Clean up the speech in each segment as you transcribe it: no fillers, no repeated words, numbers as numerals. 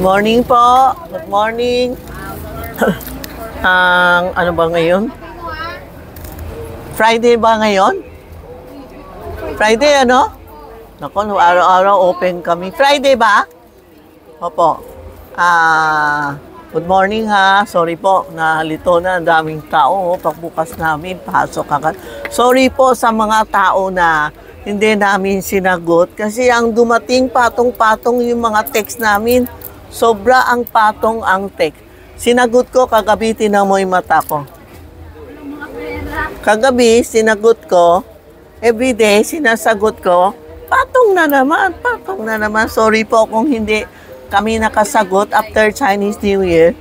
Morning po. Good morning. Ang ano ba ngayon? Friday ba ngayon? Friday ano? Naku, araw-araw open kami. Friday ba? Opo. Good morning ha. Sorry po, nalito na ang daming tao. Pagbukas namin, pasok agad. Sorry po sa mga tao na hindi namin sinagot. Kasi ang dumating patong-patong yung mga text namin. Sobra ang patong ang text. Sinagot ko, kagabi tinamoy mata ko. Kagabi, sinagot ko. Everyday, sinasagot ko. Patong na naman, patong na naman. Sorry po kung hindi kami nakasagot after Chinese New Year.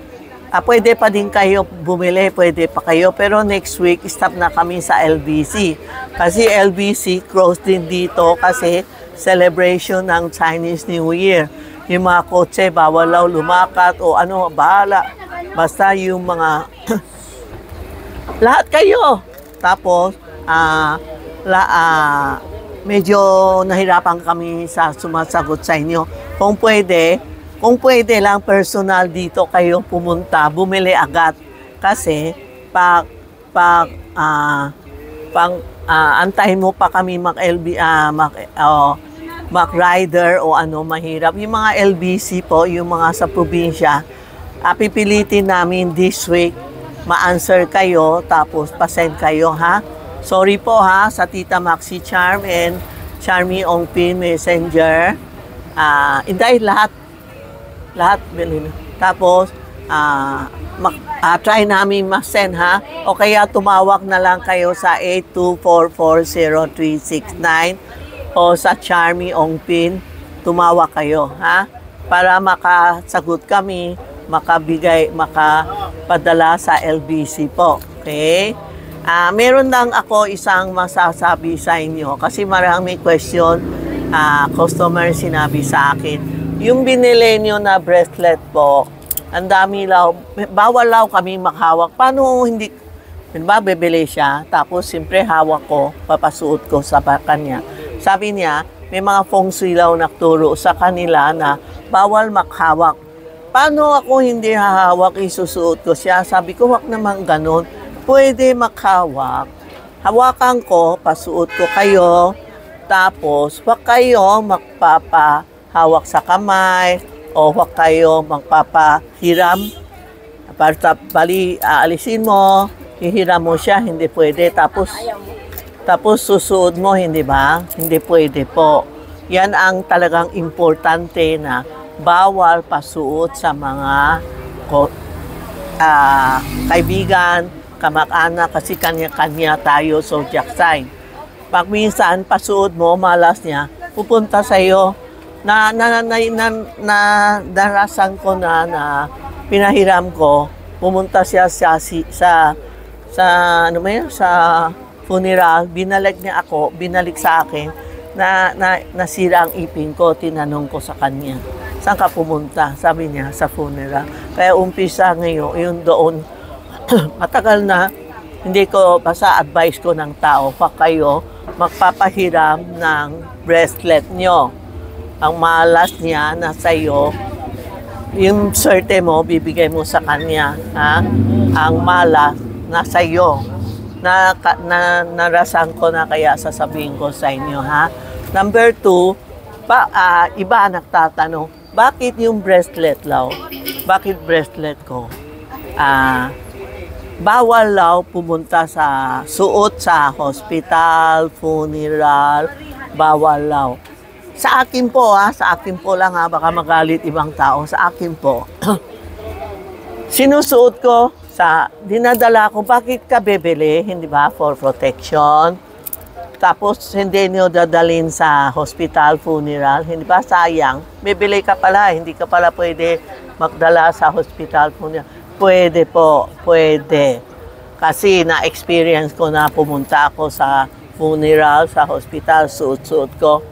Pwede pa din kayo bumili, pwede pa kayo. Pero next week, stop na kami sa LBC. Kasi LBC close din dito kasi celebration ng Chinese New Year. Yung mga kotse, bawal daw lumakat o ano, bahala. Basta yung mga lahat kayo. Tapos, medyo nahirapan kami sa sumasagot sa inyo. Kung pwede lang personal dito kayo pumunta, bumili agad. Kasi, antayin mo pa kami Mac-rider o ano, mahirap. Yung mga LBC po, yung mga sa probinsya, pipilitin namin this week, ma-answer kayo, tapos pasend kayo, ha? Sorry po, ha, sa Tita Maxi Charm and Charmy Ongpin Messenger. Inday, lahat, bilhin. Tapos, try namin ma-send, ha? O kaya tumawag na lang kayo sa 82440369 o sa Charmy Ongpin, tumawag kayo, ha? Para makasagot kami, makapadala sa LBC po. Okay? Meron lang ako isang masasabi sa inyo kasi marami question, customer sinabi sa akin. Yung binili nyo na bracelet po, ang dami law, bawal law kami maghawak. Paano hindi, diba, bibili siya, tapos siyempre hawak ko, papasuot ko sa kanya. Sabi niya, may mga feng shui law nagturo sa kanila na bawal maghawak. Paano ako hindi hahawak, isusuot ko siya? Sabi ko, wag naman ganun. Pwede maghawak. Hawakan ko, pasuot ko kayo. Tapos, wag kayo magpapahawak sa kamay o wag kayo magpapahiram. Bali, aalisin mo, hihiram mo siya, hindi pwede. Tapos susuot mo, hindi ba? Hindi pwede po. Yan ang talagang importante na bawal pasuot sa mga kaibigan, kamag-anak, kasi kanya-kanya tayo zodiac sign. Pag minsan pasuot mo, malas niya, pupunta sa iyo. Darasan ko na pinahiram ko, pumunta siya sa funeral, binalik sa akin, nasira ang ipin ko, tinanong ko sa kanya, saan ka pumunta? Sabi niya, sa funeral. Kaya umpisa ngayon, yun doon, matagal na, hindi ko, basta advice ko ng tao, pa kayo, magpapahiram ng bracelet nyo. Ang malas niya, nasa iyo, yung swerte mo, bibigay mo sa kanya, ha? Ang malas, nasa iyo. Narasan ko na kaya sasabihin ko sa inyo, ha? Number 2, iba nagtatanong, bakit yung bracelet law? Bakit bracelet ko? Bawal law pumunta sa suot sa hospital, funeral, bawal law. Sa akin po, sa akin po lang, baka magalit ibang tao, sa akin po. Sinusuot ko, dinadala ko, bakit ka bibili? Hindi ba? For protection. Tapos, hindi nyo dadalhin sa hospital, funeral. Hindi ba? Sayang. Bibili ka pala. Hindi ka pala pwede magdala sa hospital, funeral. Pwede po. Pwede. Kasi na-experience ko na pumunta ako sa funeral, sa hospital, suot-suot ko.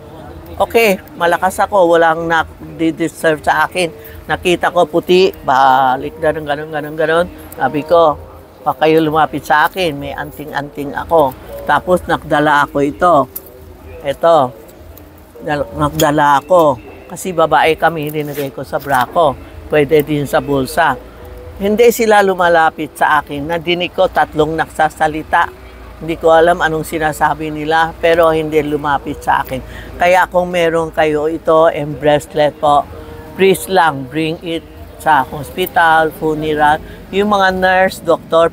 Okay, malakas ako. Walang na-deserve sa akin. Nakita ko puti, balik ganon. Sabi ko, pa kayo lumapit sa akin, may anting-anting ako. Tapos nagdala ako ito. Nagdala ako. Kasi babae kami, dinagay ko sa bra ko. pwede din sa bulsa. Hindi sila lumalapit sa akin. Nadinig ko 3 nagsasalita. Hindi ko alam anong sinasabi nila, pero hindi lumapit sa akin. Kaya kung meron kayo ito, and bracelet po, please lang, bring it sa hospital, funeral. Yung mga nurse, doktor,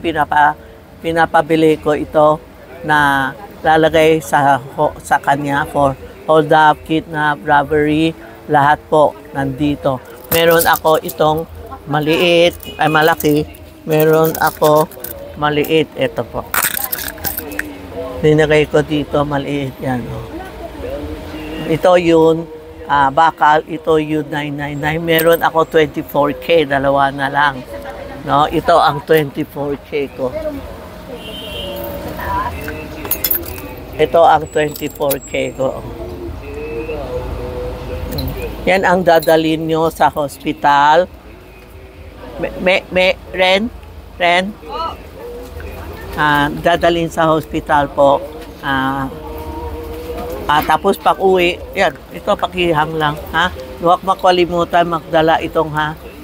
pinapabili ko ito na lalagay sa kanya for hold up, kidnap, robbery, lahat po nandito. Meron ako itong maliit, ay malaki. Meron ako maliit, ito po. Linagay ko dito, maliit yan. Oh. Ito yun, bakal, ito yun 999. Meron ako 24K, dalawa na lang. No, ito ang 24K ko. Ito ang 24K ko. Yan ang dadalhin nyo sa hospital. Ren? Dadalhin sa hospital po. Tapos pag uwi, yan, ito pakihang lang, ha? Huwag makalimutan magdala itong,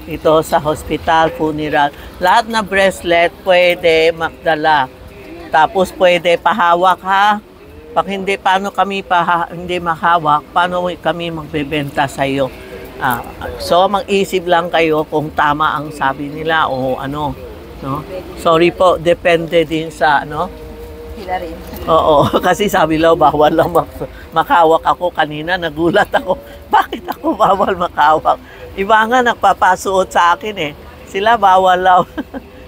ito sa hospital, funeral. Lahat na bracelet pwede magdala. Tapos pwede pahawak, ha? Pag hindi, paano kami hindi mahawak, paano kami magbebenta sa iyo? So, mag-isip lang kayo kung tama ang sabi nila o ano. No? Sorry po, depende din sa, ano? Sila rin. Oo, kasi sabi lang, bawal lang makawak ako kanina. Nagulat ako, bakit ako bawal makawak? Iba nga nagpapasuot sa akin eh. Sila bawal lang.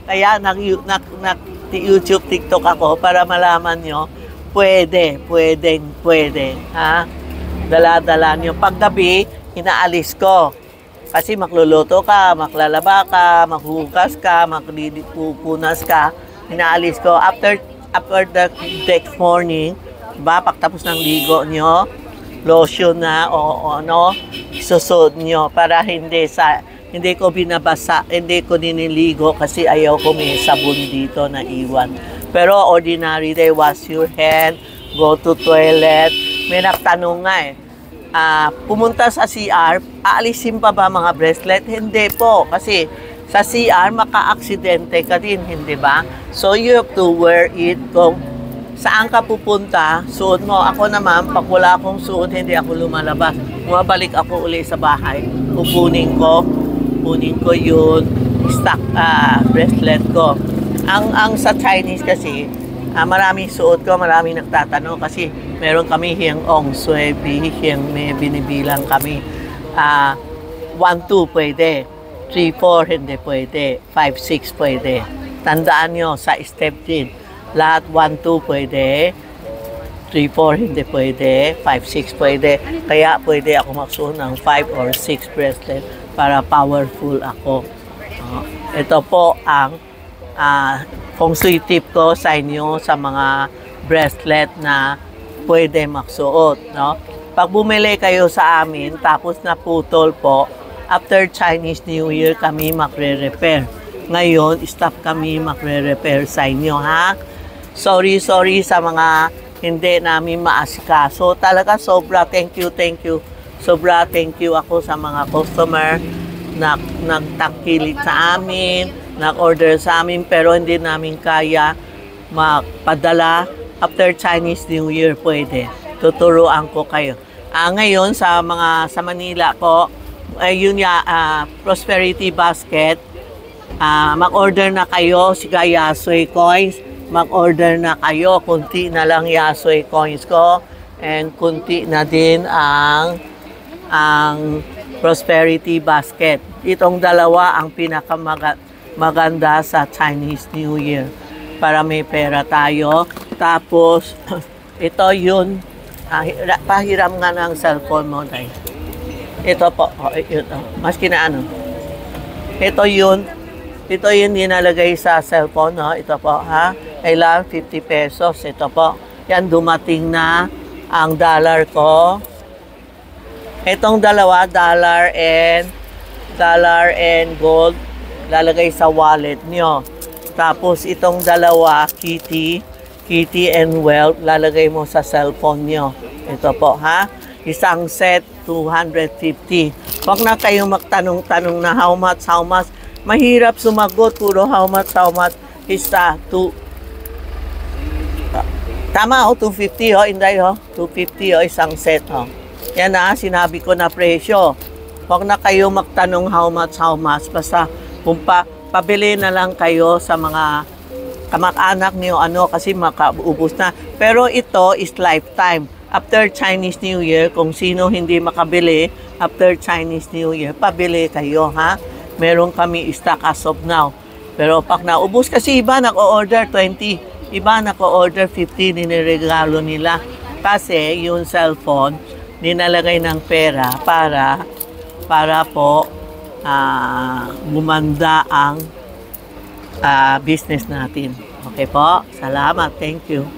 Kaya nag-YouTube, TikTok ako para malaman nyo, pwede. Ha? Dala-dala nyo. Paggabi, inaalis ko. Kasi magluluto ka, maklalaba ka, maghugas ka, magpupunas ka. Inaalis ko. After the next morning, diba, pagtapos ng ligo nyo, lotion na o ano, susod nyo para hindi ko binabasa, hindi ko niniligo kasi ayaw ko may sabon dito na iwan. Pero ordinary day, wash your hand, go to toilet. May nagtanong nga pumunta sa CR, aalisin pa ba mga bracelet? Hindi po, kasi sa CR, maka-aksidente ka din, hindi ba? So, you have to wear it kung saan ka pupunta, suot mo. Ako naman, pag wala akong suot, hindi ako lumalabas. Bumabalik ako uli sa bahay, kukunin ko yun, stock bracelet ko. Ang sa Chinese kasi, maraming suot ko, maraming nagtatanong kasi meron kami hiyang ong swebi, hiyang may binibilang kami. 1, 2 pwede, 3, 4 hindi pwede, 5, 6 pwede. Tandaan nyo sa step din, lahat 1, 2 pwede, 3, 4 hindi pwede, 5, 6 pwede. Kaya pwede ako magsuot ng 5 or 6 bracelet para powerful ako. Ito po ang feng shui tip ko sa inyo sa mga bracelet na pwede magsuot, no? Pag bumili kayo sa amin, tapos naputol po, after Chinese New Year kami magre-repair. Ngayon, stop kami magre-repair sa inyo, ha? Sorry sa mga hindi namin maasikaso. Talaga sobra, thank you. Sobra, thank you ako sa mga customer na nagtangkilik sa amin, nag-order sa amin, pero hindi namin kaya magpadala. After Chinese New Year pwede. Tuturuan ko kayo. Ngayon sa Manila po, yun Prosperity Basket. Mag-order na kayo si Yasui Coins. Mag-order na kayo. Kunti na lang Yasui Coins ko. And kunti na din ang Prosperity Basket. Itong dalawa ang pinakamaganda sa Chinese New Year. Para may pera tayo. Tapos, ito yun. Pahiram nga ng cellphone mo, Day. Ito po. Maski na ano. Ito yun dinalagay sa cellphone, no? Ito po, ha? Kailangan 50 pesos. Ito po. Yan, dumating na ang dollar ko. Itong dalawa, dollar and gold, lalagay sa wallet nyo. Tapos itong dalawa, Kitty and Wealth, lalagay mo sa cellphone nyo. Ito po, ha? Isang set, 250. Huwag na kayong magtanong-tanong na how much. Mahirap sumagot, puro how much. Isa, tama 250 Inday 250 isang set Yan na, sinabi ko na presyo. Huwag na kayo magtanong how much. Basta kung pabili na lang kayo sa mga kamag-anak niyo kasi makaubos na. Pero ito is lifetime. After Chinese New Year, kung sino hindi makabili, after Chinese New Year, pabili kayo, ha? Meron kami stock as of now. Pero pag naubos, kasi iba nako-order 20, iba nako-order 50, niniregalo nila. Kasi yung cellphone, ninalagay ng pera para po gumanda ang business natin. Okay po? Salamat. Thank you.